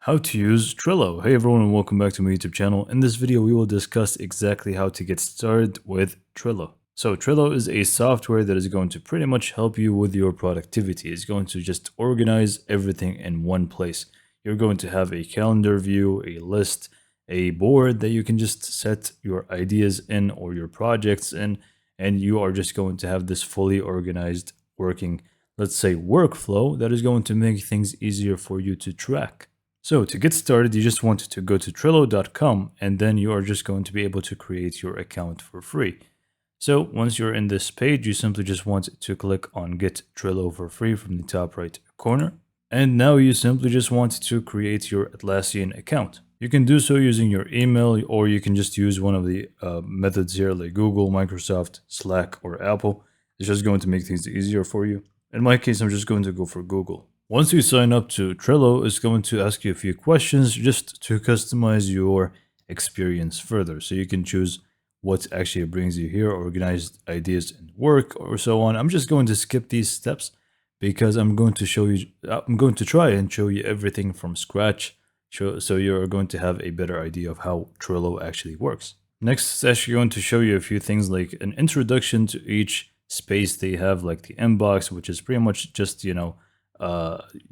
How to use Trello. Hey everyone and welcome back to my YouTube channel. In this video we will discuss exactly how to get started with Trello. So Trello is a software that is going to pretty much help you with your productivity. It's going to just organize everything in one place. You're going to have a calendar view, a list, a board that you can just set your ideas in or your projects in, and you are just going to have this fully organized working, let's say, workflow that is going to make things easier for you to track. So to get started, you just want to go to Trello.com and then you are just going to be able to create your account for free. So once you're in this page, you simply just want to click on Get Trello for free from the top right corner. And now you simply just want to create your Atlassian account. You can do so using your email, or you can just use one of the methods here like Google, Microsoft, Slack, or Apple. It's just going to make things easier for you. In my case, I'm just going to go for Google. Once you sign up to Trello, it's going to ask you a few questions just to customize your experience further. So you can choose what actually brings you here, organized ideas and work, or so on. I'm just going to skip these steps because I'm going to try and show you everything from scratch. So you're going to have a better idea of how Trello actually works. Next, it's actually going to show you a few things like an introduction to each space they have, like the inbox, which is pretty much just,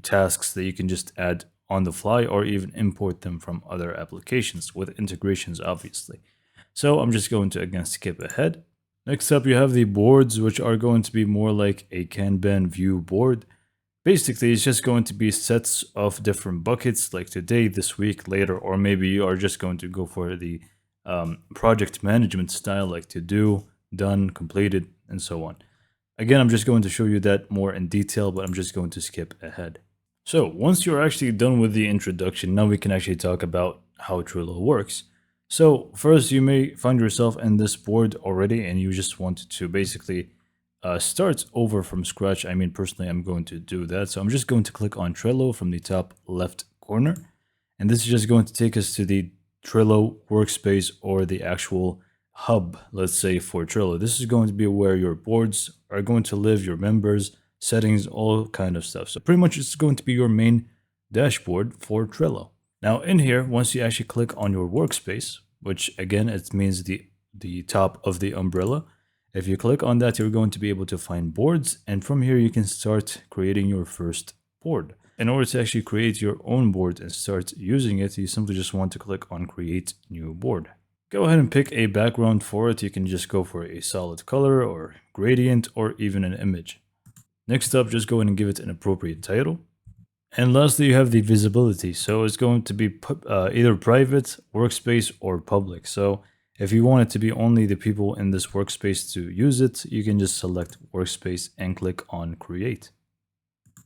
tasks that you can just add on the fly or even import them from other applications with integrations, obviously. So I'm just going to again skip ahead. Next up, you have the boards, which are going to be more like a Kanban view board. Basically, it's just going to be sets of different buckets like today, this week, later, or maybe you are just going to go for the project management style like to do, done, completed, and so on. Again, I'm just going to show you that more in detail, but I'm just going to skip ahead. So once you're actually done with the introduction, now we can actually talk about how Trello works. So first, you may find yourself in this board already and you just want to basically start over from scratch. I mean, personally, I'm going to do that. So I'm just going to click on Trello from the top left corner. And this is just going to take us to the Trello workspace or the actual hub, let's say, for Trello. This is going to be where your boards are going to live, your members, settings, all kind of stuff. So pretty much it's going to be your main dashboard for Trello. Now in here, once you actually click on your workspace, which again, it means the top of the umbrella, if you click on that, you're going to be able to find boards. And from here, you can start creating your first board. In order to actually create your own board and start using it, you simply just want to click on Create New Board. Go ahead and pick a background for it. You can just go for a solid color or gradient or even an image. Next up, just go ahead and give it an appropriate title. And lastly, you have the visibility. So it's going to be either private, workspace, or public. So if you want it to be only the people in this workspace to use it, you can just select workspace and click on create.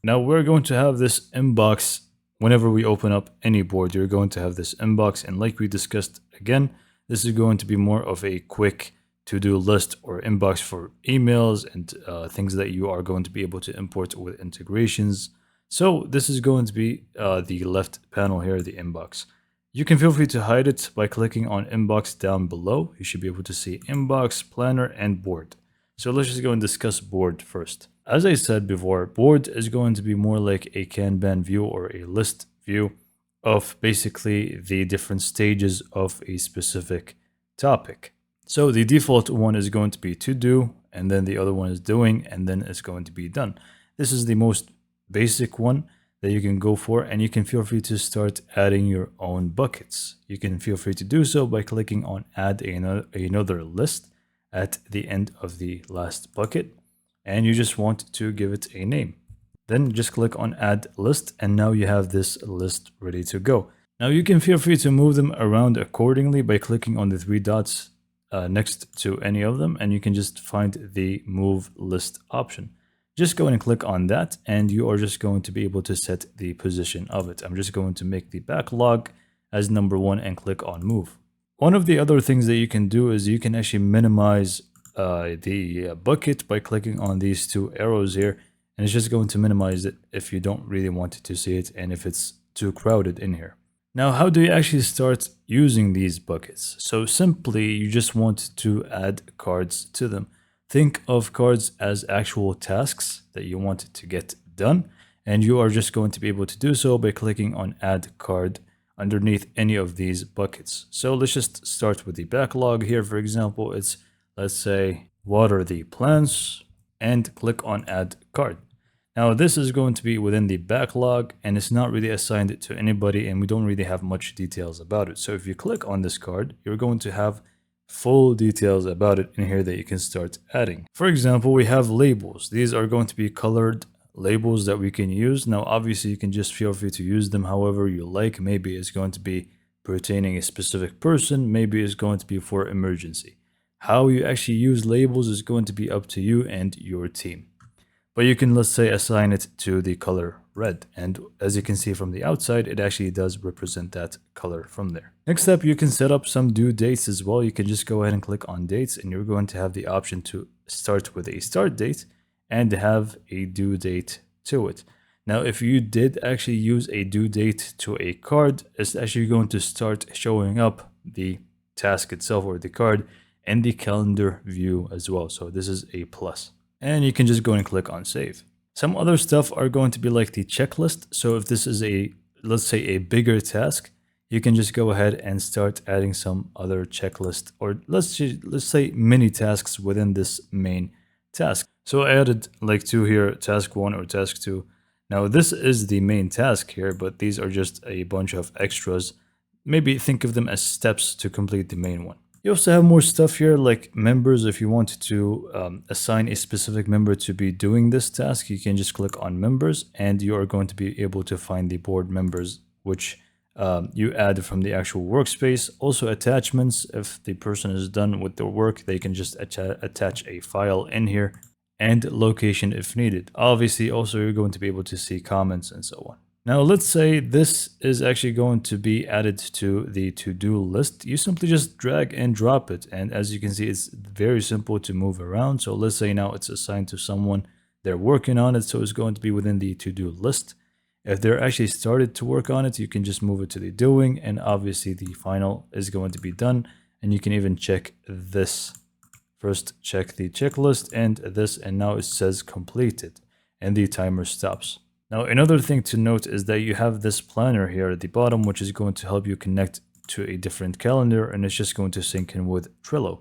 Now we're going to have this inbox. Whenever we open up any board, you're going to have this inbox. And like we discussed again, this is going to be more of a quick to-do list or inbox for emails and things that you are going to be able to import with integrations. So this is going to be the left panel here, the inbox. You can feel free to hide it by clicking on inbox down below. You should be able to see inbox, planner, and board. So let's just go and discuss board first. As I said before, board is going to be more like a Kanban view or a list view of basically the different stages of a specific topic. So the default one is going to be to do, and then the other one is doing, and then it's going to be done. This is the most basic one that you can go for, and you can feel free to start adding your own buckets. You can feel free to do so by clicking on add another list at the end of the last bucket, and you just want to give it a name. Then just click on add list, and now you have this list ready to go. Now you can feel free to move them around accordingly by clicking on the three dots next to any of them, and you can just find the move list option. Just go and click on that, and you are just going to be able to set the position of it. I'm just going to make the backlog as number 1 and click on move. One of the other things that you can do is you can actually minimize the bucket by clicking on these two arrows here, and it's just going to minimize it if you don't really want to see it and if it's too crowded in here. Now, how do you actually start using these buckets? So simply, you just want to add cards to them. Think of cards as actual tasks that you want to get done, And you are just going to be able to do so by clicking on Add Card underneath any of these buckets. So let's just start with the backlog here. For example, it's, let's say, water the plants, and click on Add Card. Now this is going to be within the backlog and it's not really assigned to anybody and we don't really have much details about it. So if you click on this card, you're going to have full details about it in here that you can start adding. For example, we have labels. These are going to be colored labels that we can use. Now obviously you can just feel free to use them however you like. Maybe it's going to be pertaining a specific person, maybe it's going to be for emergency. How you actually use labels is going to be up to you and your team. But you can, let's say, assign it to the color red. And as you can see from the outside, it actually does represent that color from there. Next up, you can set up some due dates as well. You can just go ahead and click on dates and you're going to have the option to start with a start date and have a due date to it. Now, if you did actually use a due date to a card, it's actually going to start showing up the task itself or the card in the calendar view as well. So this is a plus. And you can just go and click on save. Some other stuff are going to be like the checklist. So if this is a, let's say, a bigger task, you can just go ahead and start adding some other checklist, or let's say mini tasks within this main task. So I added like 2 here, task 1 or task 2. Now this is the main task here, but these are just a bunch of extras. Maybe think of them as steps to complete the main one. You also have more stuff here like members. If you wanted to assign a specific member to be doing this task, you can just click on members and you are going to be able to find the board members, which you add from the actual workspace. Also attachments, if the person is done with their work, they can just attach a file in here, and location if needed. Obviously, also you're going to be able to see comments and so on. Now, let's say this is actually going to be added to the to-do list. You simply just drag and drop it. And as you can see, it's very simple to move around. So let's say now it's assigned to someone, they're working on it. So it's going to be within the to-do list. If they're actually started to work on it, you can just move it to the doing. And obviously the final is going to be done. And you can even check this. First, check the checklist and this, and now it says completed and the timer stops. Now, another thing to note is that you have this planner here at the bottom, which is going to help you connect to a different calendar, and it's just going to sync in with Trello.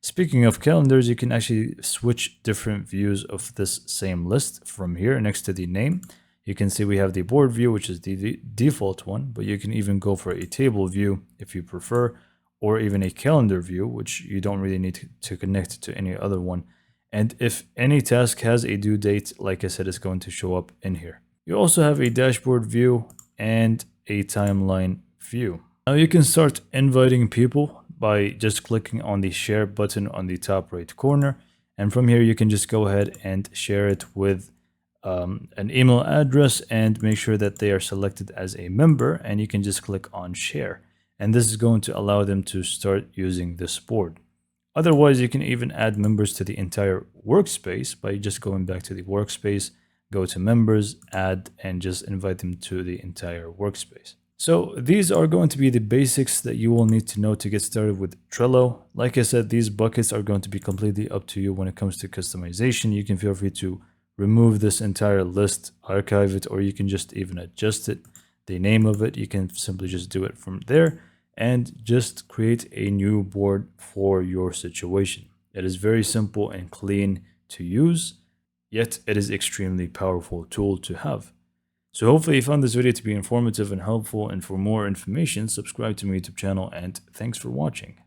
Speaking of calendars, you can actually switch different views of this same list from here next to the name. You can see we have the board view, which is the default one, but you can even go for a table view if you prefer, or even a calendar view, which you don't really need to connect to any other one. And if any task has a due date, like I said, it's going to show up in here. You also have a dashboard view and a timeline view. Now you can start inviting people by just clicking on the share button on the top right corner. And from here, you can just go ahead and share it with an email address and make sure that they are selected as a member. And you can just click on share. And this is going to allow them to start using this board. Otherwise, you can even add members to the entire workspace by just going back to the workspace, go to members, add, and just invite them to the entire workspace. So these are going to be the basics that you will need to know to get started with Trello. Like I said, these buckets are going to be completely up to you when it comes to customization. You can feel free to remove this entire list, archive it, or you can just even adjust it. The name of it, you can simply just do it from there and just create a new board for your situation. It is very simple and clean to use, yet it is extremely powerful tool to have. So hopefully you found this video to be informative and helpful, and for more information, subscribe to my YouTube channel, and thanks for watching.